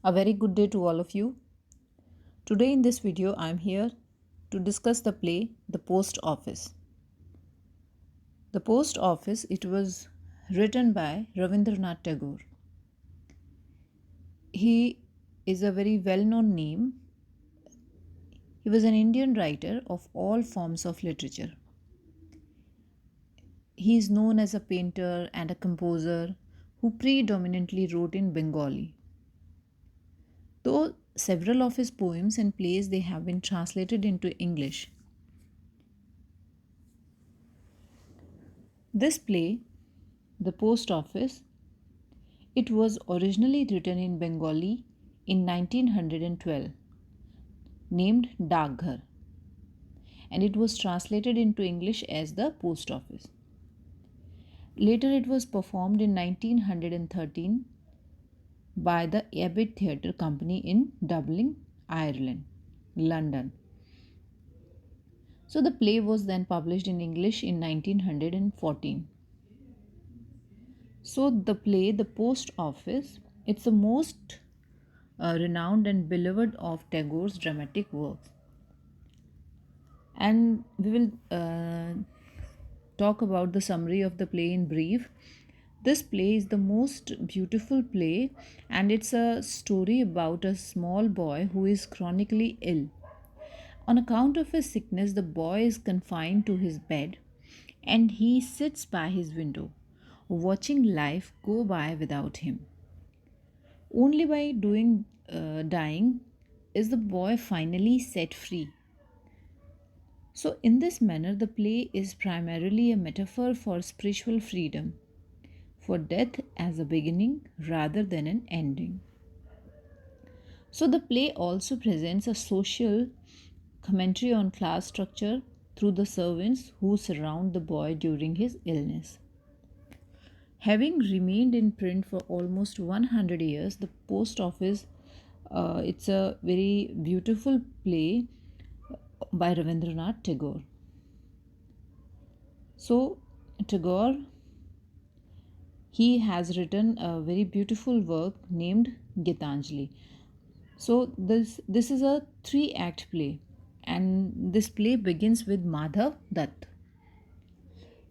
A very good day to all of you. Today in this video I am here to discuss the play The Post Office. The Post Office, it was written by Ravindranath Tagore. He is a very well-known name. He was an Indian writer of all forms of literature. He is known as a painter and a composer who predominantly wrote in Bengali. Though several of his poems and plays they have been translated into English. This play, The Post Office, it was originally written in Bengali in 1912, named Dagghar, and it was translated into English as The Post Office. Later it was performed in 1913 by the Abbey Theatre Company in Dublin, Ireland, London. So the play was then published in English in 1914. So the play The Post Office, it's the most renowned and beloved of Tagore's dramatic works. And we will talk about the summary of the play in brief. This play is the most beautiful play, and it's a story about a small boy who is chronically ill. On account of his sickness, the boy is confined to his bed and he sits by his window, watching life go by without him. Only by dying is the boy finally set free. So, in this manner, the play is primarily a metaphor for spiritual freedom, for death as a beginning rather than an ending. So, the play also presents a social commentary on class structure through the servants who surround the boy during his illness. Having remained in print for almost 100 years, the Post Office, it's a very beautiful play by Ravindranath Tagore. So, Tagore, he has written a very beautiful work named Gitanjali. So, this is a three-act play, and this play begins with Madhav Dutt,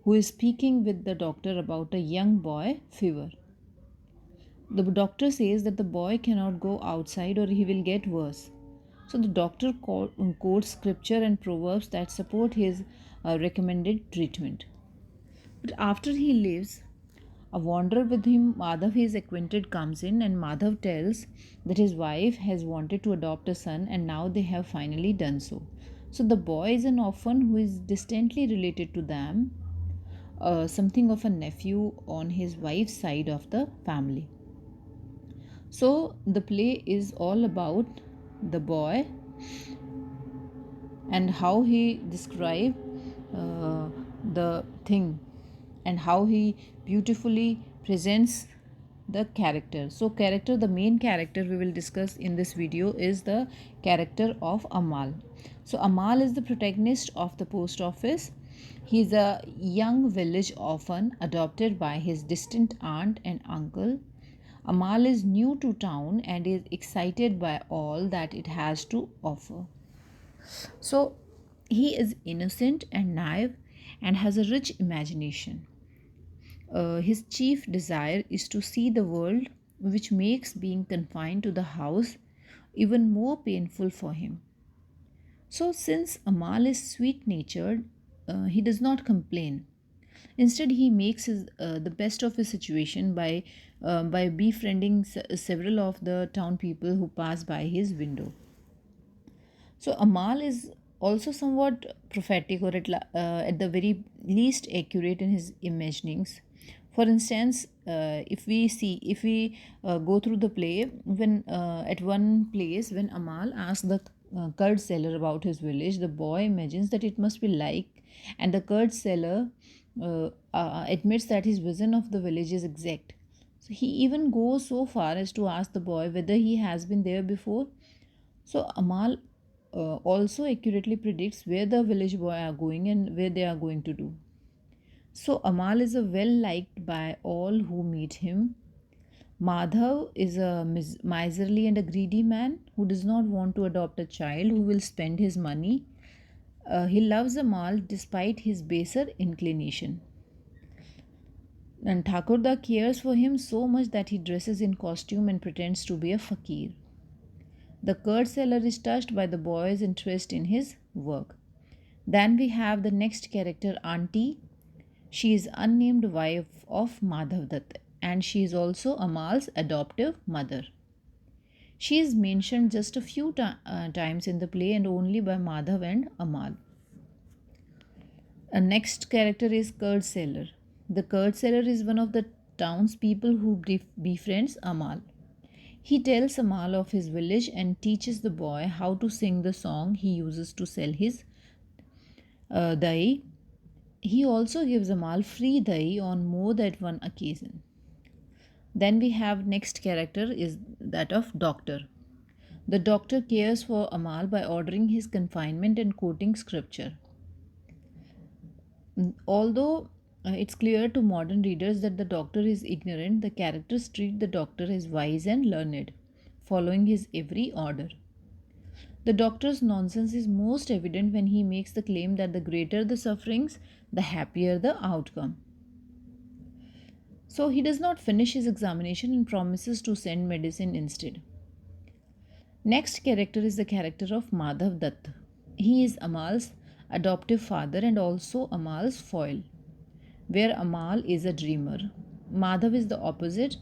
who is speaking with the doctor about a young boy fever. The doctor says that the boy cannot go outside or he will get worse. So the doctor quotes scripture and proverbs that support his recommended treatment. But after he leaves, a wanderer with whom Madhav is acquainted comes in, and Madhav tells that his wife has wanted to adopt a son and now they have finally done so. So the boy is an orphan who is distantly related to them, something of a nephew on his wife's side of the family. So the play is all about the boy and how he described the thing and how he beautifully presents the character. So character, the main character we will discuss in this video is the character of Amal. So Amal is the protagonist of The Post Office. He is a young village orphan adopted by his distant aunt and uncle. Amal is new to town and is excited by all that it has to offer. So he is innocent and naive and has a rich imagination. His chief desire is to see the world, which makes being confined to the house even more painful for him. So, since Amal is sweet natured, he does not complain. Instead, he makes the best of his situation by befriending several of the town people who pass by his window. So Amal is also somewhat prophetic, or at the very least accurate in his imaginings. For instance, if we go through the play, when at one place when Amal asks the curd seller about his village, the boy imagines that it must be like, and the curd seller admits that his vision of the village is exact. So he even goes so far as to ask the boy whether he has been there before. So Amal also accurately predicts where the village boy are going and where they are going to do. So Amal is a well liked by all who meet him. Madhav is a miserly and a greedy man who does not want to adopt a child who will spend his money. He loves Amal despite his baser inclination. And Thakurda cares for him so much that he dresses in costume and pretends to be a fakir. The curd seller is touched by the boy's interest in his work. Then we have the next character, Auntie. She is unnamed wife of Madhav Dutt and she is also Amal's adoptive mother. She is mentioned just a few times in the play and only by Madhav and Amal. A next character is Curd Seller. The curd seller is one of the townspeople who befriends Amal. He tells Amal of his village and teaches the boy how to sing the song he uses to sell his dahi. He also gives Amal free dahi on more than one occasion. Then we have next character is that of doctor. The doctor cares for Amal by ordering his confinement and quoting scripture. Although it's clear to modern readers that the doctor is ignorant, the characters treat the doctor as wise and learned, following his every order. The doctor's nonsense is most evident when he makes the claim that the greater the sufferings, the happier the outcome. So he does not finish his examination and promises to send medicine instead. Next character is the character of Madhav Dutt. He is Amal's adoptive father and also Amal's foil. Where Amal is a dreamer, Madhav is the opposite,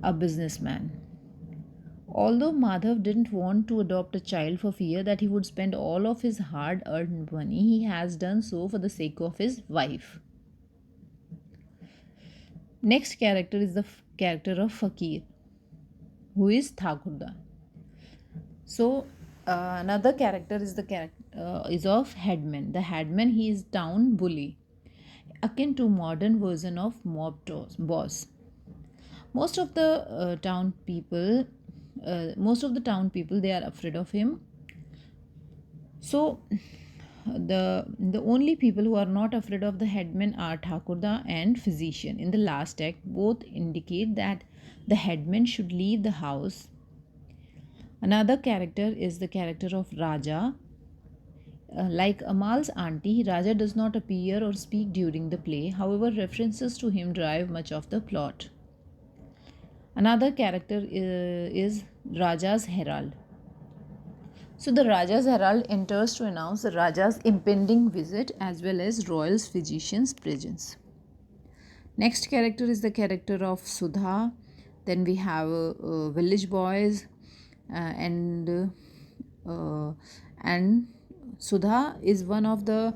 a businessman. Although Madhav didn't want to adopt a child for fear that he would spend all of his hard earned money, he has done so for the sake of his wife. Next character is the character of Fakir, who is Thakurda. So, another character is the character is of Headman. The Headman, he is town bully, akin to modern version of mob boss. Most of the town people they are afraid of him. So the only people who are not afraid of the headman are Thakurda and physician. In the last act, both indicate that the headman should leave the house. Another character is the character of Raja. Like Amal's auntie, Raja does not appear or speak during the play. However, references to him drive much of the plot. Another character is Raja's herald. So the Raja's herald enters to announce the Raja's impending visit as well as royal's physician's presence. Next character is the character of Sudha. Then we have village boys and Sudha is one of the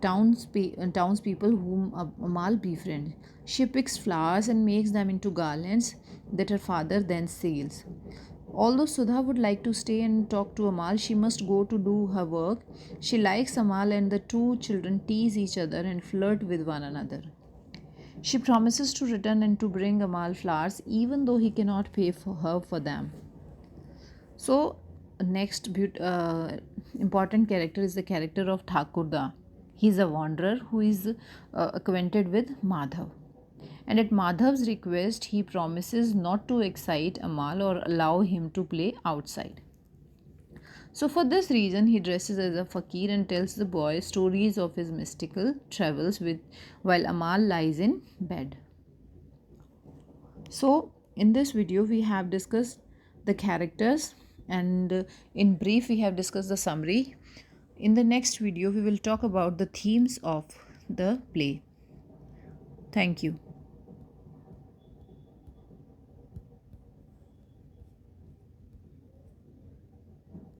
townspeople whom Amal befriends. She picks flowers and makes them into garlands that her father then sells. Although Sudha would like to stay and talk to Amal, she must go to do her work. She likes Amal and the two children tease each other and flirt with one another. She promises to return and to bring Amal flowers even though he cannot pay for her for them. So, next important character is the character of Thakurda. He is a wanderer who is acquainted with Madhav. And at Madhav's request, he promises not to excite Amal or allow him to play outside. So, for this reason, he dresses as a fakir and tells the boy stories of his mystical travels while Amal lies in bed. So, in this video, we have discussed the characters and in brief, we have discussed the summary. In the next video, we will talk about the themes of the play. Thank you.